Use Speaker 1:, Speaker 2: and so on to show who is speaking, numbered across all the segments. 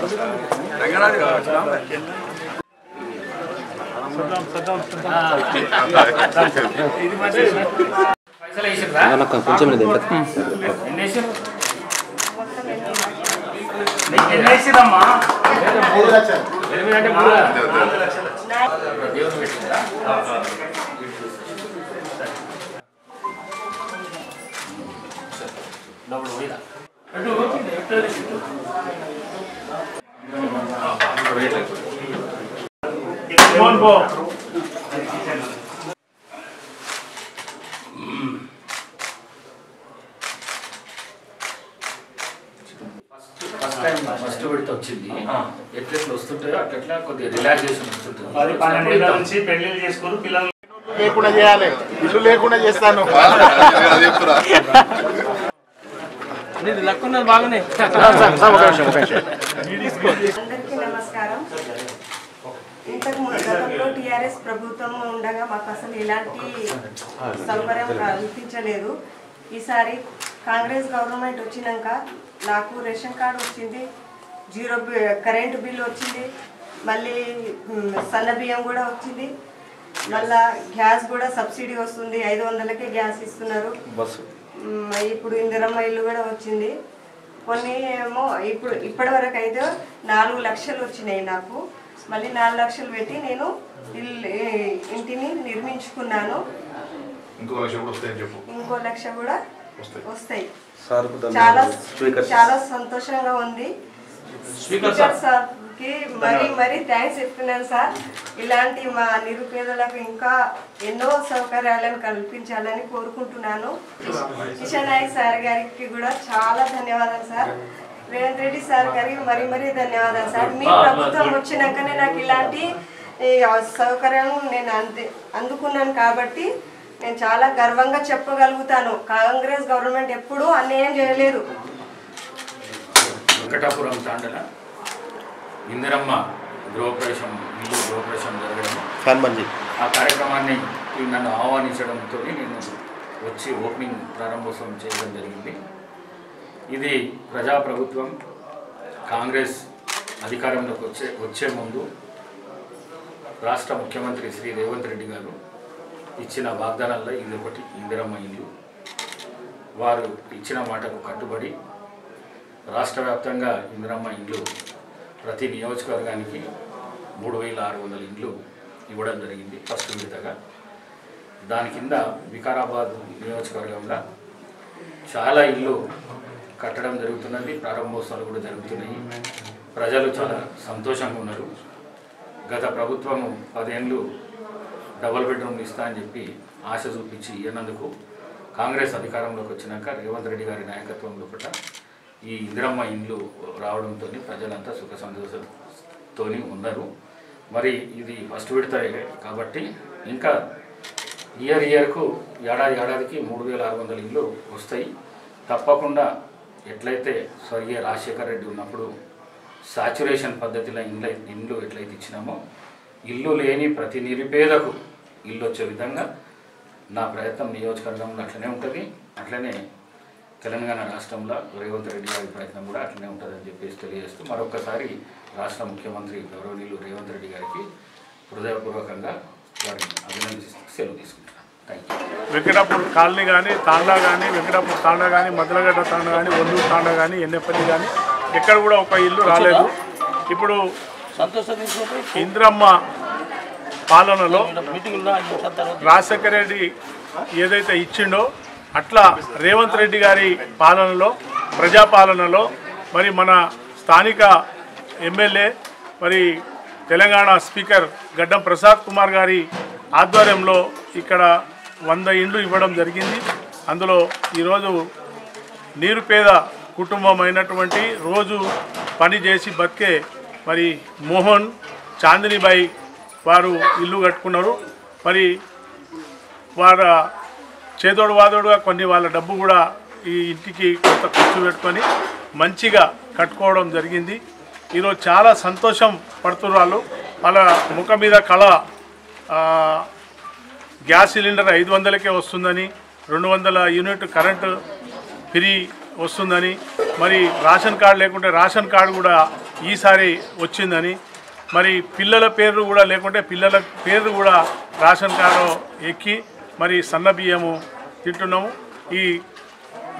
Speaker 1: కొంచెం
Speaker 2: ఫస్ట్ విడత వచ్చింది ఎట్లా వస్తుంటాయో అట్లా కొద్దిగా రిలాక్సేషన్ వస్తుంటుంది.
Speaker 3: 12 ఏళ్ల నుంచి పెళ్లిళ్ళు చేసుకుని పిల్లలు
Speaker 4: లేకుండా చేయాలి, ఇల్లు లేకుండా చేస్తాను.
Speaker 5: అందరికీ నమస్కారం. ఇంతకు గతంలో టీఆర్ఎస్ ప్రభుత్వం ఉండగా మాకు అసలు ఎలాంటి సౌకర్యం కల్పించలేదు. ఈసారి కాంగ్రెస్ గవర్నమెంట్ వచ్చినాక నాకు రేషన్ కార్డు వచ్చింది, 0 కరెంటు బిల్లు వచ్చింది, మళ్ళీ సన్న బియ్యం కూడా వచ్చింది, మళ్ళా గ్యాస్ కూడా సబ్సిడీ వస్తుంది, 500కే గ్యాస్ ఇస్తున్నారు. ఇప్పుడు ఇందిరమ్మ ఇల్లు కూడా వచ్చింది. కొన్ని ఏమో ఇప్పటి వరకు అయితే 4 లక్షలు వచ్చినాయి నాకు. మళ్ళీ 4 లక్షలు పెట్టి నేను ఇంటిని నిర్మించుకున్నాను. ఇంకో లక్ష కూడా వస్తాయి. చాలా సంతోషంగా ఉంది. స్పీకర్ సార్కి మరీ థ్యాంక్స్ చెప్తున్నాను సార్. ఇలాంటి మా నిరుపేదలకు ఇంకా ఎన్నో సౌకర్యాలను కల్పించాలని కోరుకుంటున్నాను. కిషన్ నాయక్ సార్ గారికి కూడా చాలా ధన్యవాదాలు సార్. రేవంత్ రెడ్డి సార్ గారికి మరీ ధన్యవాదాలు సార్. మీ ప్రభుత్వం వచ్చినాకనే నాకు ఇలాంటి సౌకర్యాలను నేను అందుకున్నాను కాబట్టి నేను చాలా గర్వంగా చెప్పగలుగుతాను. కాంగ్రెస్ గవర్నమెంట్ ఎప్పుడూ అన్యాయం చేయలేదు.
Speaker 2: వెంకటాపురం తాండల ఇందిరమ్మ గృహప్రవేశం జరగడం, ఆ కార్యక్రమాన్ని నన్ను ఆహ్వానించడంతో నేను వచ్చి ఓపెనింగ్ ప్రారంభోత్సవం చేయడం జరిగింది. ఇది ప్రజాప్రభుత్వం కాంగ్రెస్ అధికారంలోకి వచ్చే ముందు రాష్ట్ర ముఖ్యమంత్రి శ్రీ రేవంత్ రెడ్డి గారు ఇచ్చిన వాగ్దానాల్లో ఇది ఒకటి ఇందిరమ్మ ఇల్లు. వారు ఇచ్చిన మాటకు కట్టుబడి రాష్ట్ర వ్యాప్తంగా ఇందిరమ్మ ఇండ్లు ప్రతి నియోజకవర్గానికి 3600 ఇండ్లు ఇవ్వడం జరిగింది ఫస్ట్ విడతగా. దాని కింద వికారాబాద్ నియోజకవర్గంలో చాలా ఇల్లు కట్టడం జరుగుతున్నది, ప్రారంభోత్సవాలు కూడా జరుగుతున్నాయి. ప్రజలు చాలా సంతోషంగా ఉన్నారు. గత ప్రభుత్వము 10 ఏళ్ళు డబుల్ బెడ్రూమ్లు ఇస్తా అని చెప్పి ఆశ చూపించి ఇవ్వనందుకు కాంగ్రెస్ అధికారంలోకి వచ్చినాక రేవంత్ రెడ్డి గారి నాయకత్వంలో కూడా ఈ ఇందిరమ్మ ఇండ్లు రావడంతో ప్రజలంతా సుఖ సంతోషంతో ఉన్నారు. మరి ఇది ఫస్ట్ విడత కాబట్టి ఇంకా ఇయర్కు ఏడాదికి 3600 ఇండ్లు వస్తాయి. తప్పకుండా ఎట్లయితే స్వర్గీయ రాజశేఖర్ రెడ్డి ఉన్నప్పుడు సాచురేషన్ పద్ధతిలో ఇండ్లు ఎట్లయితే ఇచ్చినామో ఇల్లు లేని ప్రతి నిరుపేదకు ఇల్లు వచ్చే విధంగా నా ప్రయత్నం నియోజకవర్గంలో అట్లనే ఉంటుంది. అట్లనే తెలంగాణ రాష్ట్రంలో రేవంత్ రెడ్డి గారి ప్రయత్నం కూడా అట్లనే ఉంటుందని చెప్పేసి తెలియజేస్తూ మరొకసారి రాష్ట్ర ముఖ్యమంత్రి గౌరవనీయులు రేవంత్ రెడ్డి గారికి హృదయపూర్వకంగా వారిని అభినందిస్తూ సెలవు తీసుకుంటున్నాను. Thank you.
Speaker 3: వెంకటాపూర్ కాలనీ కానీ, తాండా కానీ, వెంకటాపూర్ తాండా కానీ, మద్రగడ్డ తాండా కానీ, ఒందూరు తాండా కానీ, ఎన్నెపల్లి కానీ ఎక్కడ కూడా ఒక ఇల్లు రాలేదు. ఇప్పుడు ఇందిరమ్మ పాలనలో రాజశేఖర రెడ్డి ఏదైతే ఇచ్చిండో అట్లా రేవంత్ రెడ్డి గారి పాలనలో, ప్రజాపాలనలో మరి మన స్థానిక ఎమ్మెల్యే మరి తెలంగాణ స్పీకర్ గడ్డం ప్రసాద్ కుమార్ గారి ఆధ్వర్యంలో ఇక్కడ 100 ఇండ్లు ఇవ్వడం జరిగింది. అందులో ఈరోజు నిరుపేద కుటుంబం అయినటువంటి రోజు పని చేసి బతికే మరి మోహన్, చాందినీబాయి వారు ఇల్లు కట్టుకున్నారు. మరి వారు చేదోడు వాదోడుగా కొన్ని వాళ్ళ డబ్బు కూడా ఈ ఇంటికి కొంత ఖర్చు పెట్టుకొని మంచిగా కట్టుకోవడం జరిగింది. ఈరోజు చాలా సంతోషం పడుతున్నారు. వాళ్ళ ముఖం మీద కళ గ్యాస్ సిలిండర్ 500కే వస్తుందని, 200 యూనిట్ కరెంటు ఫ్రీ వస్తుందని, మరి రేషన్ కార్డు లేకుంటే రేషన్ కార్డు కూడా ఈసారి వచ్చిందని, మరి పిల్లల పేర్లు కూడా లేకుంటే పిల్లల పేర్లు కూడా రేషన్ కార్డు ఎక్కి మరి సన్న బియ్యము తింటున్నాము. ఈ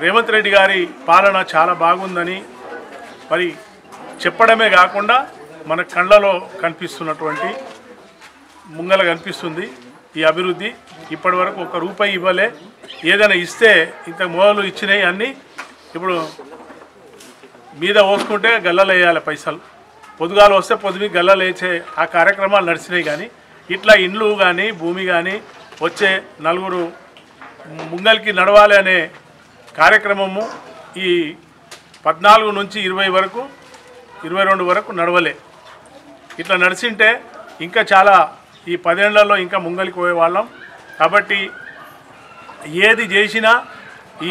Speaker 3: రేవంత్ రెడ్డి గారి పాలన చాలా బాగుందని మరి చెప్పడమే కాకుండా మన కళ్ళలో కనిపిస్తున్నటువంటి ముంగల కనిపిస్తుంది ఈ అభివృద్ధి. ఇప్పటి వరకు ₹1 ఇవ్వలే, ఏదైనా ఇస్తే ఇంత మొదలు ఇచ్చినాయి అన్నీ ఇప్పుడు మీద పోసుకుంటే గల్లలు వేయాలి పైసలు, పొదుగాలు వస్తే పొద్దుమి గల్లలు వేసే ఆ కార్యక్రమాలు నడిచినాయి. కానీ ఇట్లా ఇండ్లు కానీ భూమి కానీ వచ్చే నలుగురు ముంగల్కి నడవాలి అనే కార్యక్రమము ఈ 14 నుంచి 20 వరకు 22 వరకు నడవలే. ఇట్లా నడిచింటే ఇంకా చాలా ఈ 10 ఏళ్లలో ఇంకా ముంగలికి పోయేవాళ్ళం. కాబట్టి ఏది చేసినా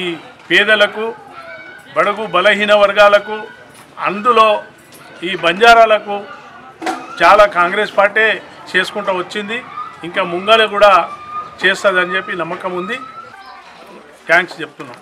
Speaker 3: ఈ పేదలకు, బడుగు బలహీన వర్గాలకు, అందులో ఈ బంజారాలకు చాలా కాంగ్రెస్ పార్టీ చేసుకుంటూ వచ్చింది. ఇంకా ముంగలు కూడా చేస్తుందని చెప్పి నమ్మకం ఉంది. థ్యాంక్స్ చెప్తున్నాం.